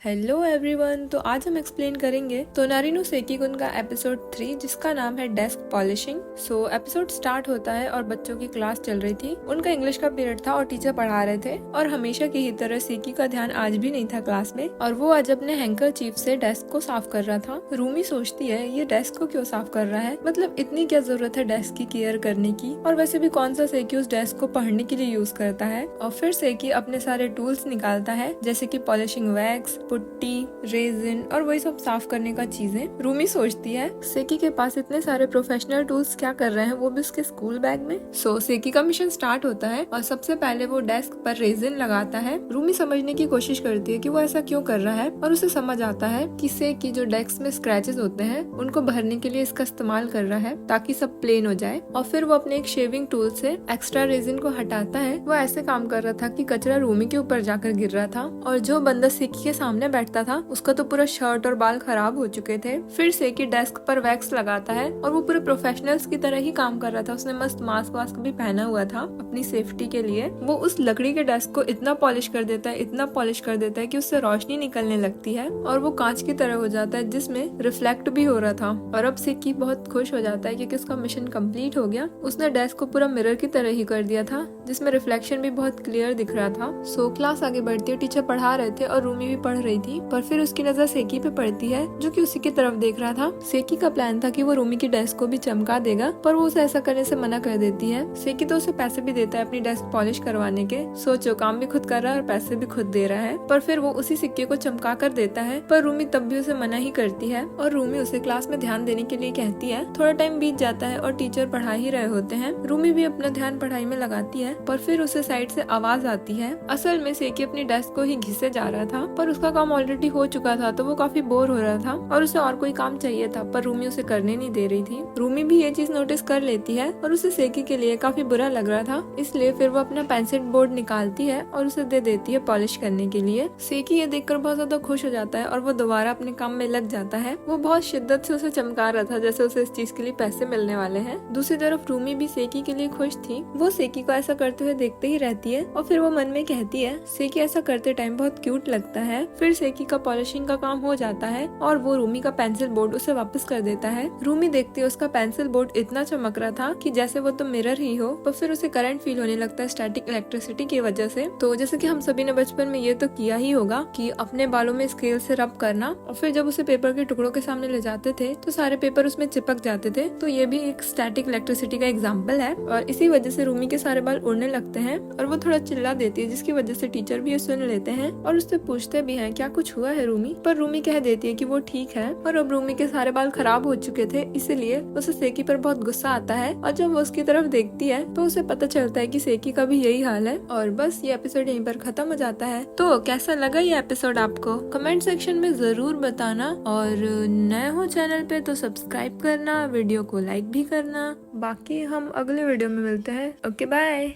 Hello everyone, तो आज हम एक्सप्लेन करेंगे तोनारी नो सेकीगुन का एपिसोड 3 जिसका नाम है डेस्क पॉलिशिंग। सो एपिसोड स्टार्ट होता है और बच्चों की क्लास चल रही थी। उनका इंग्लिश का पीरियड था और टीचर पढ़ा रहे थे और हमेशा की ही तरह सेकी का ध्यान आज भी नहीं था क्लास में और वो आज अपने हैंकर चीफ से डेस्क को साफ कर रहा था। रूमी सोचती है ये डेस्क को क्यों साफ कर रहा है, मतलब इतनी क्या जरूरत है डेस्क की केयर करने की, और वैसे भी कौन सा सेकी उस डेस्क को पढ़ने के लिए यूज करता है। और फिर सेकी अपने सारे टूल्स निकालता है जैसे की पॉलिशिंग वैक्स, पुट्टी, रेजिन और वही सब साफ करने का चीजें। रूमी सोचती है सेकी के पास इतने सारे प्रोफेशनल टूल्स क्या कर रहे हैं, वो भी उसके स्कूल बैग में। सो सेकी का मिशन स्टार्ट होता है और सबसे पहले वो डेस्क पर रेजिन लगाता है। रूमी समझने की कोशिश करती है कि वो ऐसा क्यों कर रहा है और उसे समझ आता है कि सेकी जो डेस्क में स्क्रैचेस होते हैं उनको भरने के लिए इसका इस्तेमाल कर रहा है ताकि सब प्लेन हो जाए। और फिर वो अपने एक शेविंग टूल से एक्स्ट्रा रेजिन को हटाता है। वो ऐसे काम कर रहा था कि कचरा रूमी के ऊपर जाकर गिर रहा था और जो बंदा सेकी के सामने बैठता था उसका तो पूरा शर्ट और बाल खराब हो चुके थे। फिर सेकी डेस्क पर वैक्स लगाता है और वो पूरे प्रोफेशनल्स की तरह ही काम कर रहा था। उसने मस्त मास्क वास्क भी पहना हुआ था अपनी सेफ्टी के लिए। वो उस लकड़ी के डेस्क को इतना पॉलिश कर देता है, इतना पॉलिश कर देता है कि उससे रोशनी निकलने लगती है और वो कांच की तरह हो जाता है जिसमें रिफ्लेक्ट भी हो रहा था। और अब सेकी बहुत खुश हो जाता है क्योंकि उसका मिशन कंप्लीट हो गया। उसने डेस्क को पूरा मिरर की तरह ही कर दिया था जिसमें रिफ्लेक्शन भी बहुत क्लियर दिख रहा था। सो क्लास आगे बढ़ती है, टीचर पढ़ा रहे थे और रूमी भी पढ़ रही थी, पर फिर उसकी नजर सेकी पे पड़ती है जो कि उसी की तरफ देख रहा था। सेकी का प्लान था कि वो रूमी की डेस्क को भी चमका देगा, पर वो उसे ऐसा करने से मना कर देती है। सेकी तो उसे पैसे भी देता है अपनी डेस्क पॉलिश करवाने के। सोचो, काम भी खुद कर रहा है और पैसे भी खुद दे रहा है, पर फिर वो उसी सिक्के को चमका कर देता है। पर रूमी तब भी उसे मना ही करती है और रूमी उसे क्लास में ध्यान देने के लिए कहती है। थोड़ा टाइम बीत जाता है और टीचर पढ़ा ही रहे होते हैं। रूमी भी अपना ध्यान पढ़ाई में लगाती है, पर फिर उसे साइड से आवाज आती है। असल में सेकी अपनी डेस्क को ही घिसे जा रहा था, पर उसका काम ऑलरेडी हो चुका था तो वो काफी बोर हो रहा था और उसे और कोई काम चाहिए था, पर रूमी उसे करने नहीं दे रही थी। रूमी भी ये चीज नोटिस कर लेती है और उसे सेकी के लिए काफी बुरा लग रहा था, इसलिए फिर वो अपना पेंसिल बोर्ड निकालती है और उसे दे देती है पॉलिश करने के लिए। सेकी ये देखकर बहुत ज्यादा खुश हो जाता है और वो दोबारा अपने काम में लग जाता है। वो बहुत शिद्दत से उसे चमका रहा था जैसे उसे इस चीज के लिए पैसे मिलने वाले हैं। दूसरी तरफ रूमी भी सेकी के लिए खुश थी। वो सेकी को ऐसा करते हुए देखते ही रहती है और फिर वो मन में कहती है सेकी ऐसा करते टाइम बहुत क्यूट लगता है। फिर सेकी का पॉलिशिंग का काम हो जाता है और वो रूमी का पेंसिल बोर्ड उसे वापस कर देता है। रूमी देखती है उसका पेंसिल बोर्ड इतना चमक रहा था कि जैसे वो तो मिरर ही हो, पर फिर उसे करंट फील होने लगता है स्टैटिक इलेक्ट्रिसिटी की वजह से। तो जैसे कि हम सभी ने बचपन में ये तो किया ही होगा कि अपने बालों में स्केल से रब करना, और फिर जब उसे पेपर के टुकड़ों के सामने ले जाते थे तो सारे पेपर उसमें चिपक जाते थे। तो ये भी एक स्टैटिक इलेक्ट्रिसिटी का एग्जाम्पल है और इसी वजह से रूमी के सारे बाल उड़ने लगते हैं और वो थोड़ा चिल्ला देती है जिसकी वजह से टीचर भी सुन लेते हैं और उससे पूछते भी हैं क्या कुछ हुआ है रूमी, पर रूमी कह देती है कि वो ठीक है। और अब रूमी के सारे बाल खराब हो चुके थे इसलिए उसे सेकी पर बहुत गुस्सा आता है और जब वो उसकी तरफ देखती है तो उसे पता चलता है कि सेकी का भी यही हाल है। और बस ये एपिसोड यहीं पर खत्म हो जाता है। तो कैसा लगा ये एपिसोड आपको कमेंट सेक्शन में जरूर बताना, और नए हो चैनल पे तो सब्सक्राइब करना, वीडियो को लाइक भी करना। बाकी हम अगले वीडियो में मिलते हैं। Okay, bye.